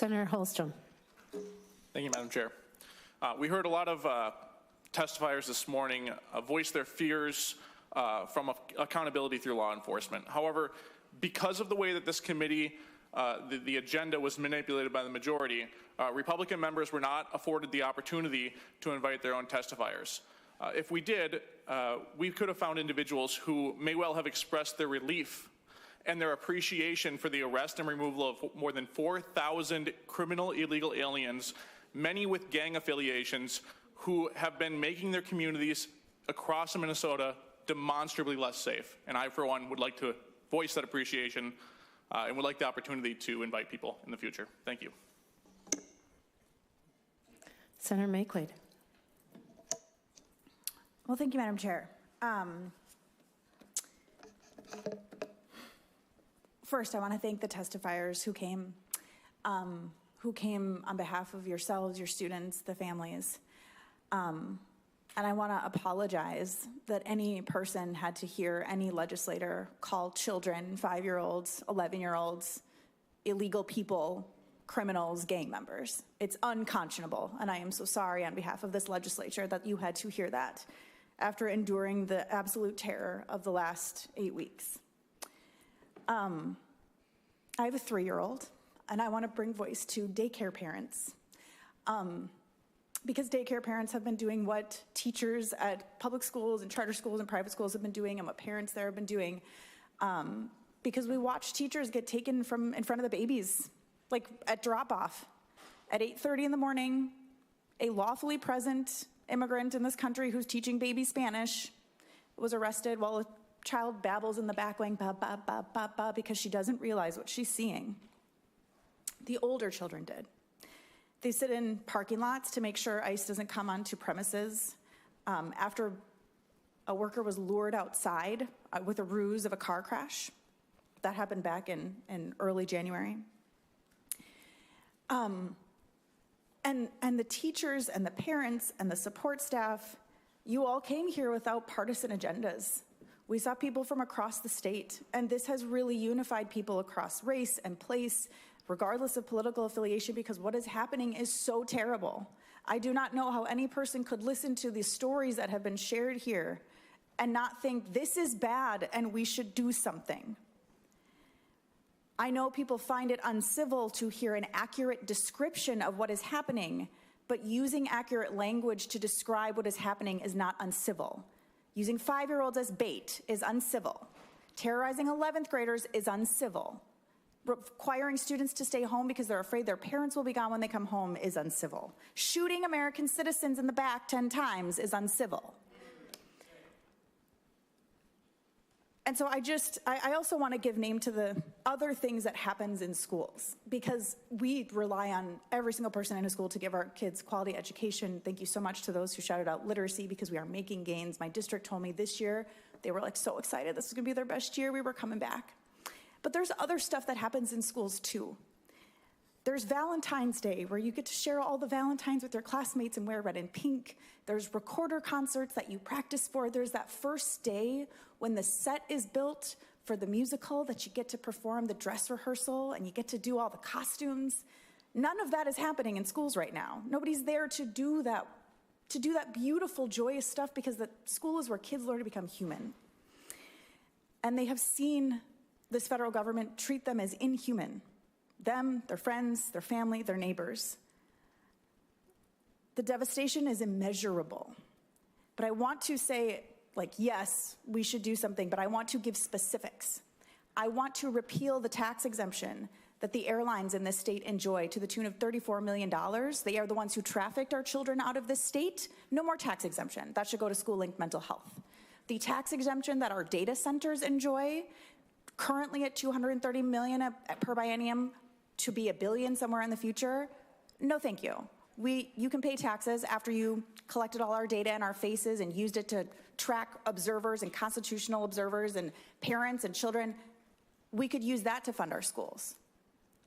Senator Holstrom. Thank you, Madam Chair. We heard a lot of testifiers this morning voice their fears from accountability through law enforcement. However, because of the way that this committee, the agenda was manipulated by the majority, Republican members were not afforded the opportunity to invite their own testifiers. If we did, we could have found individuals who may well have expressed their relief and their appreciation for the arrest and removal of more than 4,000 criminal illegal aliens, many with gang affiliations, who have been making their communities across Minnesota demonstrably less safe. And I, for one, would like to voice that appreciation and would like the opportunity to invite people in the future. Thank you. Senator Makeweed. Well, thank you, Madam Chair. First, I want to thank the testifiers who came on behalf of yourselves, your students, the families. And I want to apologize that any person had to hear any legislator call children, 5-year-olds, 11-year-olds, illegal people, criminals, gang members. It's unconscionable, and I am so sorry on behalf of this legislature that you had to hear that after enduring the absolute terror of the last 8 weeks. I have a 3-year-old, and I want to bring voice to daycare parents. Because daycare parents have been doing what teachers at public schools and charter schools and private schools have been doing and what parents there have been doing. Because we watch teachers get taken from in front of the babies, like at drop-off. At 8:30 in the morning, a lawfully present immigrant in this country who's teaching baby Spanish was arrested while a child babbles in the back going ba ba ba ba ba because she doesn't realize what she's seeing. The older children did. They sit in parking lots to make sure ICE doesn't come onto premises. After a worker was lured outside with a ruse of a car crash. That happened back in early January. And the teachers and the parents and the support staff, you all came here without partisan agendas. We saw people from across the state, and this has really unified people across race and place, regardless of political affiliation, because what is happening is so terrible. I do not know how any person could listen to the stories that have been shared here and not think this is bad and we should do something. I know people find it uncivil to hear an accurate description of what is happening, but using accurate language to describe what is happening is not uncivil. Using 5-year-olds as bait is uncivil. Terrorizing 11th graders is uncivil. Requiring students to stay home because they're afraid their parents will be gone when they come home is uncivil. Shooting American citizens in the back 10 times is uncivil. And so I also want to give name to the other things that happens in schools, because we rely on every single person in a school to give our kids quality education. Thank you so much to those who shouted out literacy, because we are making gains. My district told me this year, they were like so excited this was gonna be their best year, we were coming back. But there's other stuff that happens in schools too. There's Valentine's Day, where you get to share all the Valentines with your classmates and wear red and pink. There's recorder concerts that you practice for. There's that first day when the set is built for the musical that you get to perform the dress rehearsal and you get to do all the costumes. None of that is happening in schools right now. Nobody's there to do that beautiful, joyous stuff, because the school is where kids learn to become human. And they have seen this federal government treat them as inhuman. Them, their friends, their family, their neighbors. The devastation is immeasurable. But I want to say, yes, we should do something, but I want to give specifics. I want to repeal the tax exemption that the airlines in this state enjoy to the tune of $34 million. They are the ones who trafficked our children out of this state. No more tax exemption. That should go to school-linked mental health. The tax exemption that our data centers enjoy, currently at $230 million per biennium, to be $1 billion somewhere in the future, no thank you. You can pay taxes after you collected all our data and our faces and used it to track observers and constitutional observers and parents and children. We could use that to fund our schools.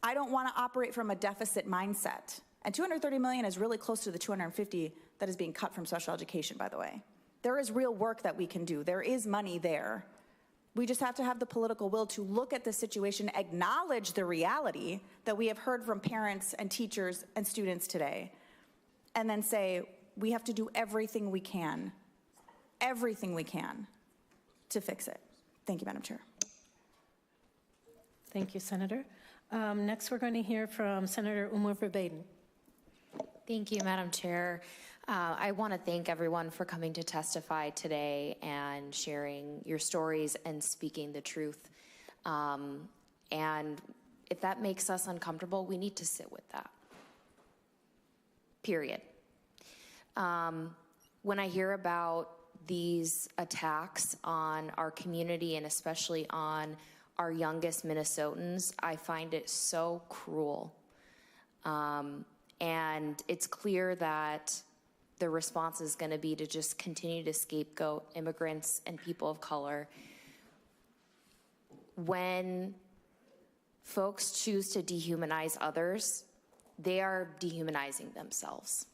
I don't want to operate from a deficit mindset. And $230 million is really close to the $250 that is being cut from special education, by the way. There is real work that we can do. There is money there. We just have to have the political will to look at the situation, acknowledge the reality that we have heard from parents and teachers and students today, and then say, we have to do everything we can to fix it. Thank you, Madam Chair. Thank you, Senator. Next, we're going to hear from Senator Umar Verbaden. Thank you, Madam Chair. I want to thank everyone for coming to testify today and sharing your stories and speaking the truth. And if that makes us uncomfortable, we need to sit with that. Period. When I hear about these attacks on our community and especially on our youngest Minnesotans, I find it so cruel. And it's clear that the response is going to be to just continue to scapegoat immigrants and people of color. When folks choose to dehumanize others, they are dehumanizing themselves.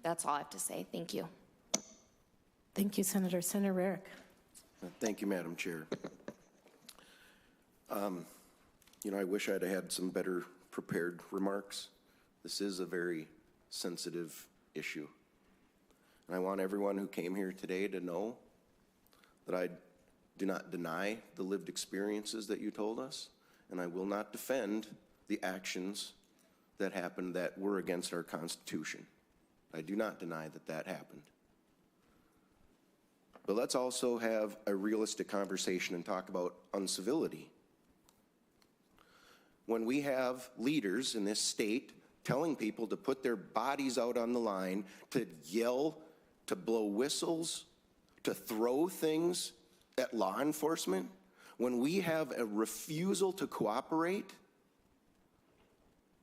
That's all I have to say. Thank you. Thank you, Senator. Senator Rarick. Thank you, Madam Chair. I wish I'd had some better prepared remarks. This is a very sensitive issue. And I want everyone who came here today to know that I do not deny the lived experiences that you told us, and I will not defend the actions that happened that were against our Constitution. I do not deny that that happened. But let's also have a realistic conversation and talk about uncivility. When we have leaders in this state telling people to put their bodies out on the line, to yell, to blow whistles, to throw things at law enforcement, when we have a refusal to cooperate,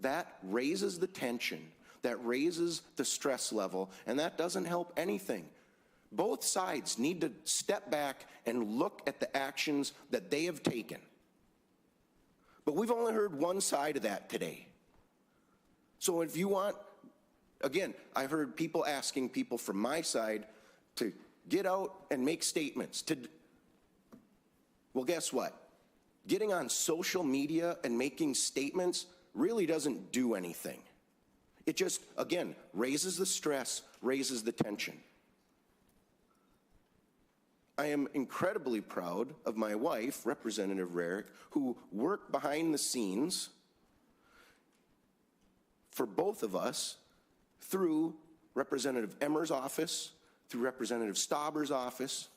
that raises the tension, that raises the stress level, and that doesn't help anything. Both sides need to step back and look at the actions that they have taken. But we've only heard one side of that today. So if you want, again, I've heard people asking people from my side to get out and make statements. Well, guess what? Getting on social media and making statements really doesn't do anything. It just, again, raises the stress, raises the tension. I am incredibly proud of my wife, Representative Rarick, who worked behind the scenes for both of us through Representative Emmer's office, through Representative Stauber's office,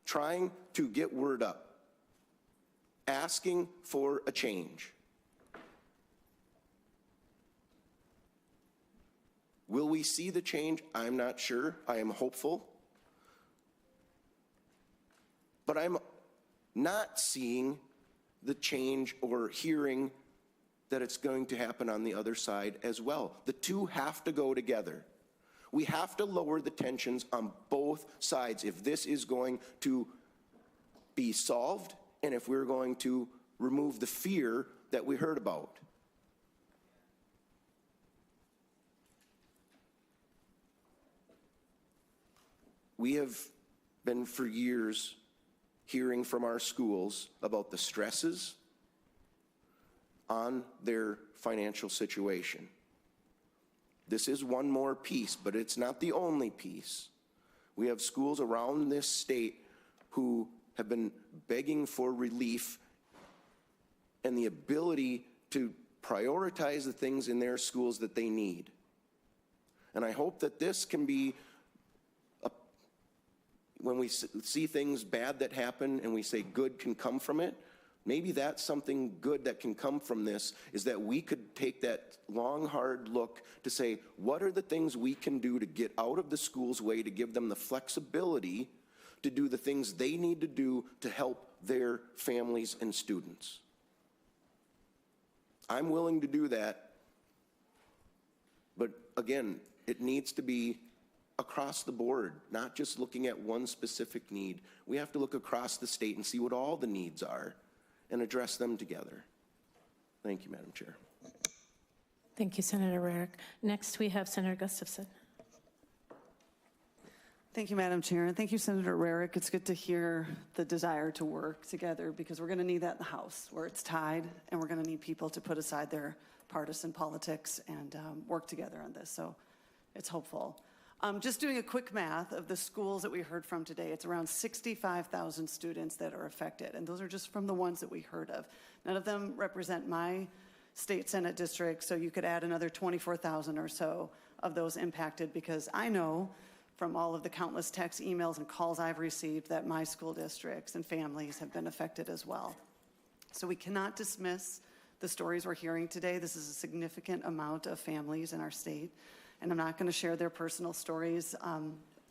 trying to get word up, asking for a change. Will we see the change? I'm not sure. I am hopeful. But I'm not seeing the change or hearing that it's going to happen on the other side as well. The two have to go together. We have to lower the tensions on both sides if this is going to be solved and if we're going to remove the fear that we heard about. We have been for years hearing from our schools about the stresses on their financial situation. This is one more piece, but it's not the only piece. We have schools around this state who have been begging for relief and the ability to prioritize the things in their schools that they need. And I hope that this can be when we see things bad that happen and we say good can come from it, maybe that's something good that can come from this, is that we could take that long, hard look to say, what are the things we can do to get out of the school's way to give them the flexibility to do the things they need to do to help their families and students. I'm willing to do that, but again, it needs to be across the board, not just looking at one specific need. We have to look across the state and see what all the needs are and address them together. Thank you, Madam Chair. Thank you, Senator Rarick. Next, we have Senator Gustafson. Thank you, Madam Chair, and thank you, Senator Rarick. It's good to hear the desire to work together because we're going to need that in the House where it's tied, and we're going to need people to put aside their partisan politics and work together on this. So it's hopeful. Just doing a quick math of the schools that we heard from today, it's around 65,000 students that are affected, and those are just from the ones that we heard of. None of them represent my state Senate district, so you could add another 24,000 or so of those impacted because I know from all of the countless texts, emails, and calls I've received that my school districts and families have been affected as well. So we cannot dismiss the stories we're hearing today. This is a significant amount of families in our state, and I'm not going to share their personal stories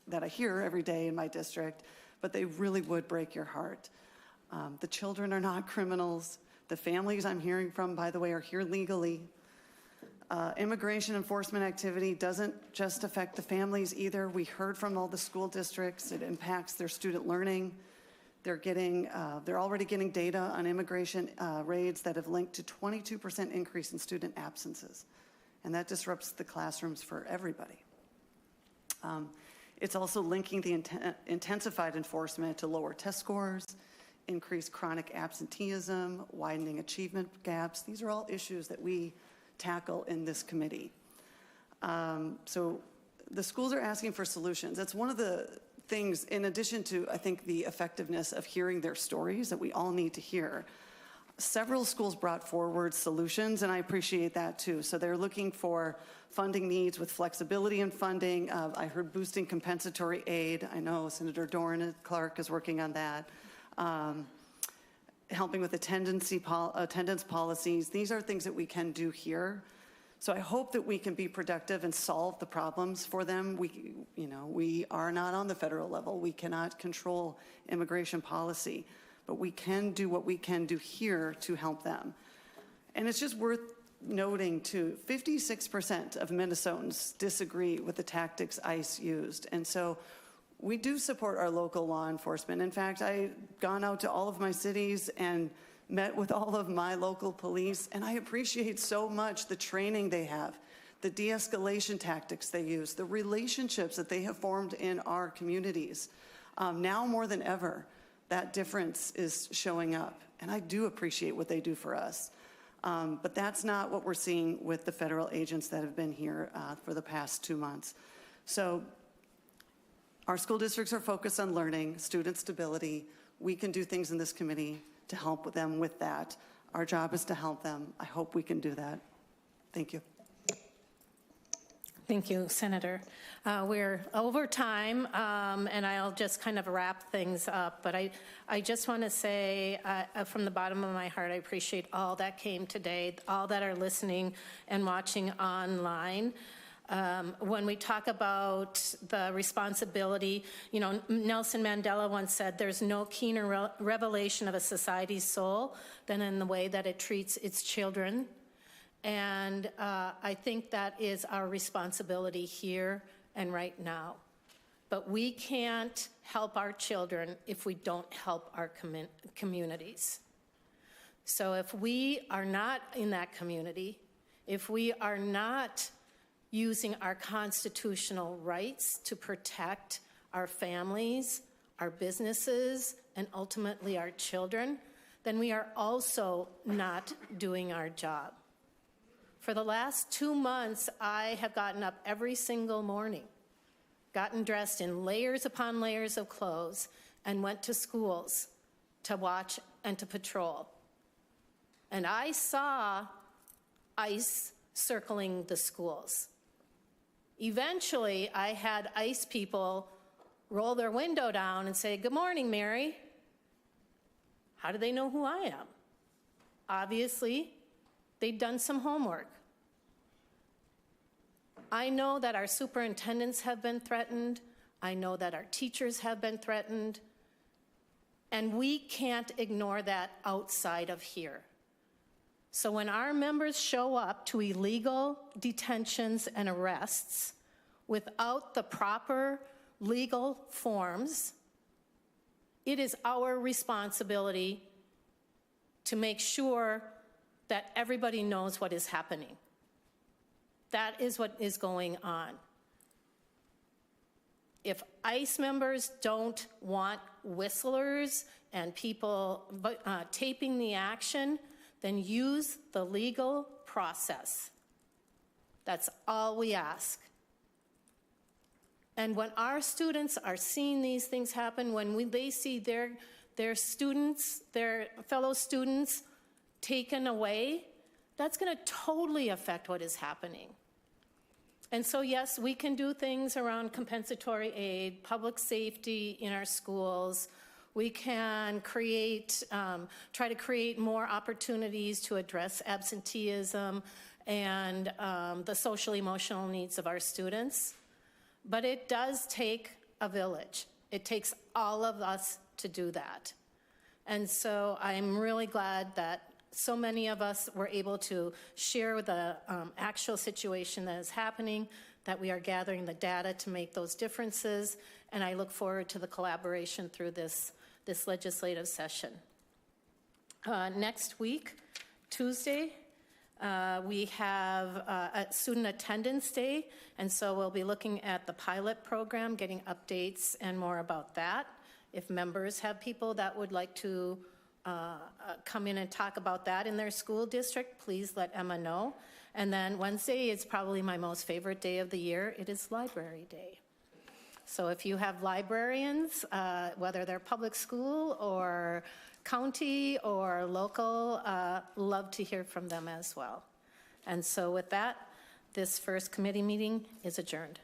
that I hear every day in my district, but they really would break your heart. The children are not criminals. The families I'm hearing from, by the way, are here legally. Immigration enforcement activity doesn't just affect the families either. We heard from all the school districts. It impacts their student learning. They're already getting data on immigration raids that have linked to 22% increase in student absences. And that disrupts the classrooms for everybody. It's also linking the intensified enforcement to lower test scores, increased chronic absenteeism, widening achievement gaps. These are all issues that we tackle in this committee. So the schools are asking for solutions. That's one of the things, in addition to, I think, the effectiveness of hearing their stories that we all need to hear. Several schools brought forward solutions, and I appreciate that too. So they're looking for funding needs with flexibility in funding. I heard boosting compensatory aid. I know Senator Doran Clark is working on that. Helping with attendance policies. These are things that we can do here. So I hope that we can be productive and solve the problems for them. We are not on the federal level. We cannot control immigration policy, but we can do what we can do here to help them. And it's just worth noting too, 56% of Minnesotans disagree with the tactics ICE used. And so we do support our local law enforcement. In fact, I've gone out to all of my cities and met with all of my local police, and I appreciate so much the training they have, the de-escalation tactics they use, the relationships that they have formed in our communities. Now more than ever, that difference is showing up, and I do appreciate what they do for us. But that's not what we're seeing with the federal agents that have been here for the past 2 months. So our school districts are focused on learning, student stability. We can do things in this committee to help them with that. Our job is to help them. I hope we can do that. Thank you. Thank you, Senator. We're over time, and I'll just kind of wrap things up. But I just want to say from the bottom of my heart, I appreciate all that came today, all that are listening and watching online. When we talk about the responsibility, Nelson Mandela once said, there's no keener revelation of a society's soul than in the way that it treats its children. And I think that is our responsibility here and right now. But we can't help our children if we don't help our communities. So if we are not in that community, if we are not using our constitutional rights to protect our families, our businesses, and ultimately our children, then we are also not doing our job. For the last 2 months, I have gotten up every single morning, gotten dressed in layers upon layers of clothes, and went to schools to watch and to patrol. And I saw ICE circling the schools. Eventually, I had ICE people roll their window down and say, "Good morning, Mary." How do they know who I am? Obviously, they'd done some homework. I know that our superintendents have been threatened. I know that our teachers have been threatened. And we can't ignore that outside of here. So when our members show up to illegal detentions and arrests without the proper legal forms, it is our responsibility to make sure that everybody knows what is happening. That is what is going on. if ICE members don't want whistlers and people taping the action, then use the legal process. That's all we ask. And when our students are seeing these things happen, when they see their students, their fellow students taken away, that's going to totally affect what is happening. And so, yes, we can do things around compensatory aid, public safety in our schools. We can try to create more opportunities to address absenteeism and the social emotional needs of our students. But it does take a village. It takes all of us to do that. And so I'm really glad that so many of us were able to share the actual situation that is happening, that we are gathering the data to make those differences, and I look forward to the collaboration through this legislative session. Next week, Tuesday, we have a student attendance day, and so we'll be looking at the pilot program, getting updates and more about that. If members have people that would like to come in and talk about that in their school district, please let Emma know. And then Wednesday is probably my most favorite day of the year. It is Library Day. So if you have librarians, whether they're public school or county or local, love to hear from them as well. And so with that, this first committee meeting is adjourned.